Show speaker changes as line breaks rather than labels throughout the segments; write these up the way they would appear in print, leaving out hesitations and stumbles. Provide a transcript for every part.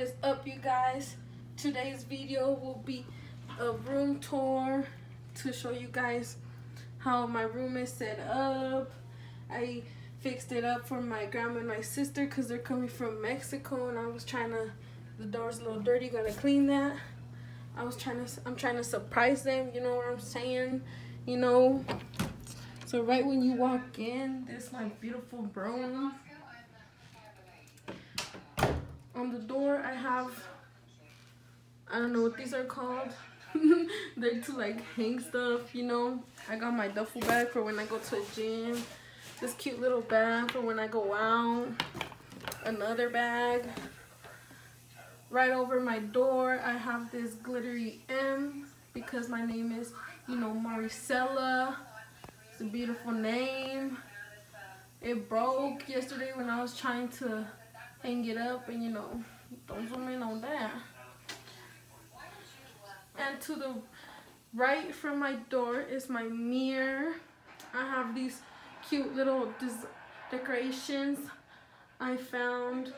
is up, you guys? Today's video will be a room tour to show you guys how my room is set up. I fixed it up for my grandma and my sister because they're coming from Mexico, and I was trying to, the door's a little dirty, gotta clean that. I'm trying to surprise them, you know what I'm saying? You know, so right when you walk in, this my beautiful room. On the door, I have, I don't know what these are called. They're to like hang stuff, you know. I got my duffel bag for when I go to a gym. This cute little bag for when I go out. Another bag. Right over my door, I have this glittery M because my name is, you know, Maricela. It's a beautiful name. It broke yesterday when I was trying to hang it up, and you know, don't zoom in on that. And to the right from my door is my mirror. I have these cute little decorations I found.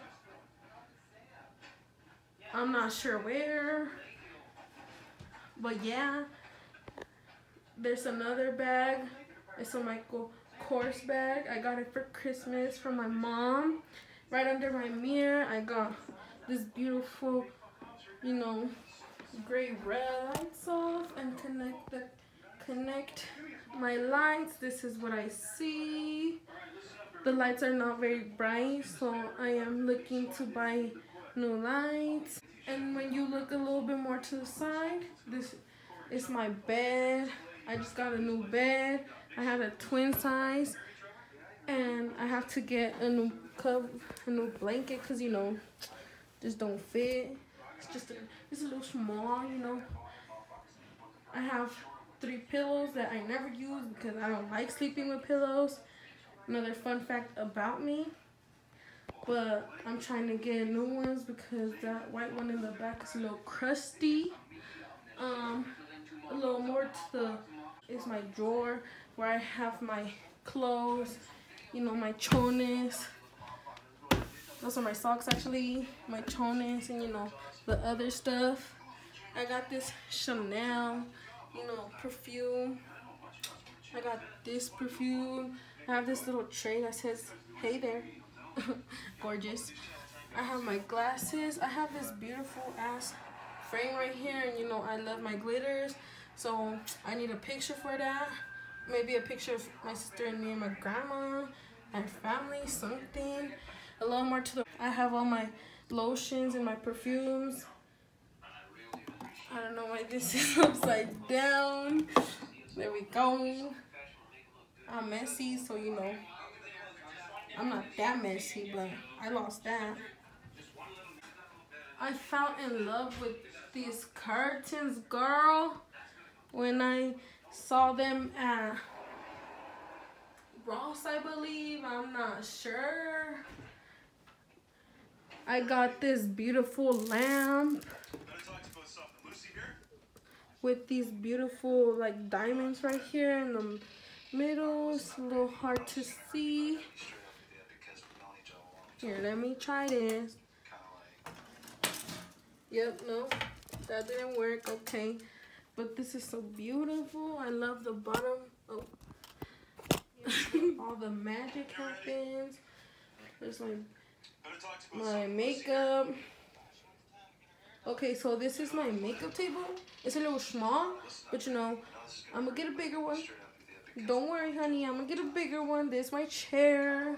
I'm not sure where, but yeah. There's another bag. It's a Michael Kors bag. I got it for Christmas from my mom. Right under my mirror, I got this beautiful, you know, gray red lights off and connect my lights. This is what I see. The lights are not very bright, so I am looking to buy new lights. And when you look a little bit more to the side, this is my bed. I just got a new bed. I had a twin size, and I have to get a new cover, a new blanket, because you know, just don't fit. It's a little small, you know. I have 3 pillows that I never use because I don't like sleeping with pillows. Another fun fact about me. But I'm trying to get new ones because that white one in the back is a little crusty. A little more to the is my drawer where I have my clothes, you know, my chones. Those are my socks actually, my chones, and you know, the other stuff. I got this Chanel, you know, perfume. I got this perfume. I have this little tray that says, "Hey there." Gorgeous. I have my glasses. I have this beautiful ass frame right here, and you know, I love my glitters, so I need a picture for that. Maybe a picture of my sister and me and my grandma and family, something. A little more to the, I have all my lotions and my perfumes. I don't know why this is upside down. There we go. I'm messy, so you know, I'm not that messy, but I lost that. I fell in love with these curtains, girl, when I saw them at Ross, I believe. I'm not sure. I got this beautiful lamp with these beautiful like diamonds right here in the middle. It's a little hard to see. Here, let me try this. Yep, no, that didn't work. Okay, but this is so beautiful. I love the bottom. Oh, all the magic happens. There's like my makeup. Okay, so this is my makeup table. It's a little small, but you know, I'm gonna get a bigger one. Don't worry, honey, I'm gonna get a bigger one. There's my chair.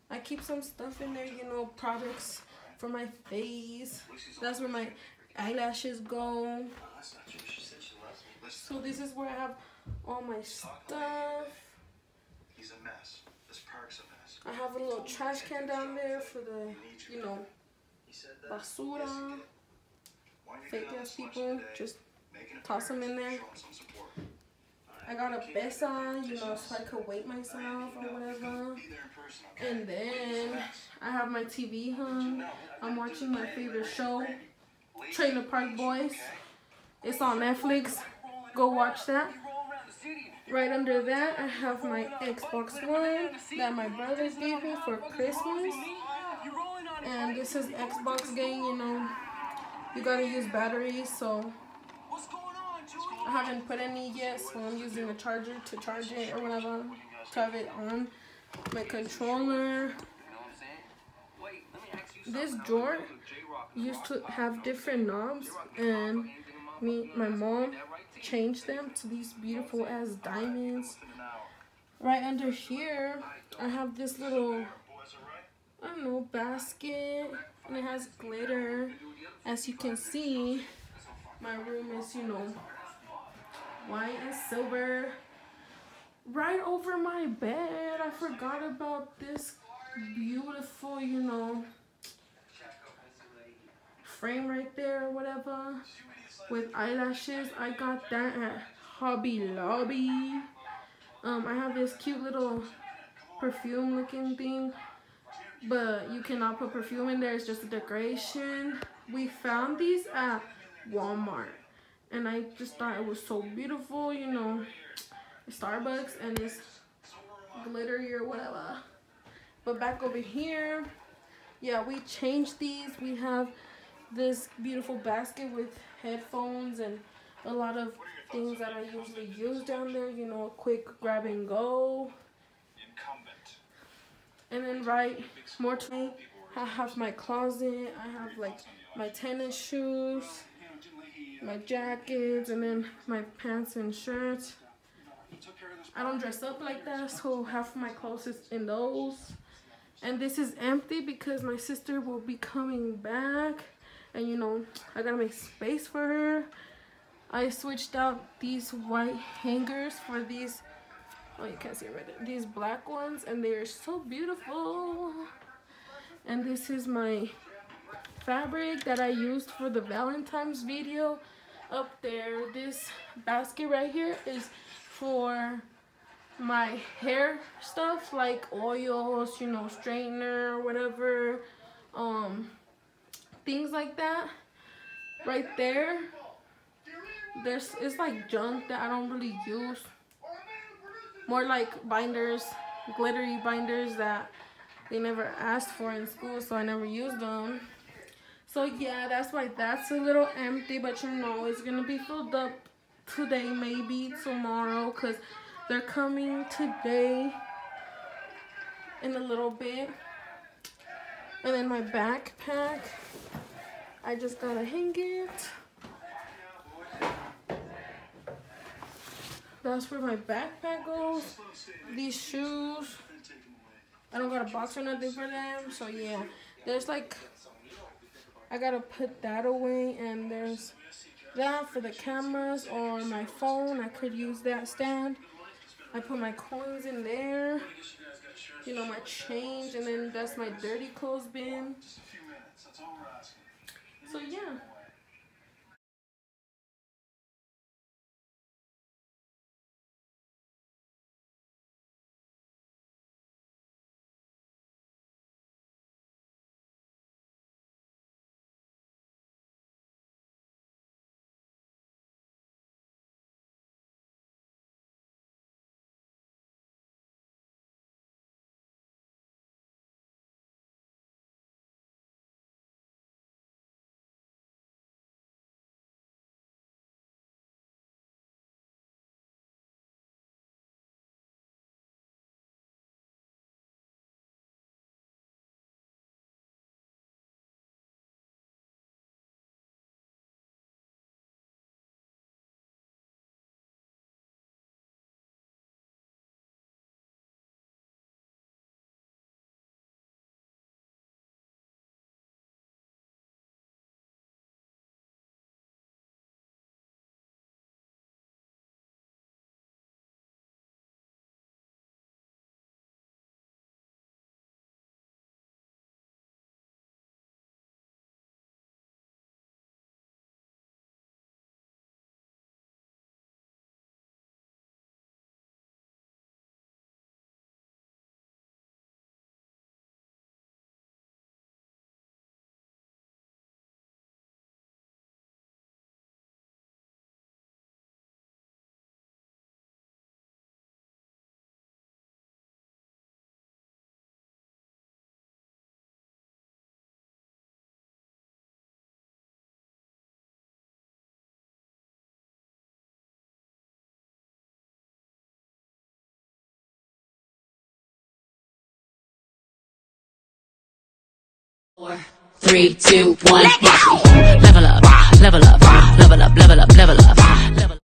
I keep some stuff in there, you know, products for my face. That's where my eyelashes go. So this is where I have all my stuff.
He's a mess. This park's a mess.
I have a little trash can down there for the, you know, basura. Fake ass people, just toss them in there. I got a besa, you know, so I could weight myself or whatever. And then I have my TV hung. I'm watching my favorite show, Trailer Park Boys. It's on Netflix. Go watch that. Right under that, I have my Xbox One that my brothers gave me for Christmas. And this is Xbox game, you know. You gotta use batteries, so I haven't put any yet, so I'm using a charger to charge it or whatever to have it on. My controller. This drawer used to have different knobs, and my mom changed them to these beautiful ass diamonds. Right under here, I have this little, I don't know, basket, and it has glitter. As you can see, my room is, you know, white and silver. Right over my bed, I forgot about this beautiful, you know, frame right there or whatever with eyelashes. I got that at Hobby Lobby. I have this cute little perfume looking thing, but you cannot put perfume in there, it's just a decoration. We found these at Walmart, and I just thought it was so beautiful, you know, Starbucks, and it's glittery or whatever. But back over here, yeah, we changed these. We have this beautiful basket with headphones and a lot of things that I usually use down there, you know, quick grab and go. And then right more to me, I have my closet. I have like my tennis shoes, my jackets, and then my pants and shirts. I don't dress up like that, so half of my clothes is in those. And this is empty because my sister will be coming back, and you know, I gotta make space for her. I switched out these white hangers for these, oh, you can't see it right there, these black ones, and they're so beautiful. And this is my fabric that I used for the Valentine's video up there. This basket right here is for my hair stuff, like oils, you know, straightener, whatever, things like that. Right there, it's like junk that I don't really use. More like binders, glittery binders that they never asked for in school, so I never used them. So yeah, that's why that's a little empty, but you know, it's gonna be filled up today, maybe tomorrow, because they're coming today in a little bit. And then my backpack, I just gotta hang it. That's where my backpack goes. These shoes, I don't got a box or nothing for them, so yeah. There's like, I gotta put that away, and there's that for the cameras or my phone. I could use that stand. I put my coins in there, you know, my change, and then that's my dirty clothes bin. So yeah.
4, 3, 2, 1, level up, level up, level up, level up, level up, level up.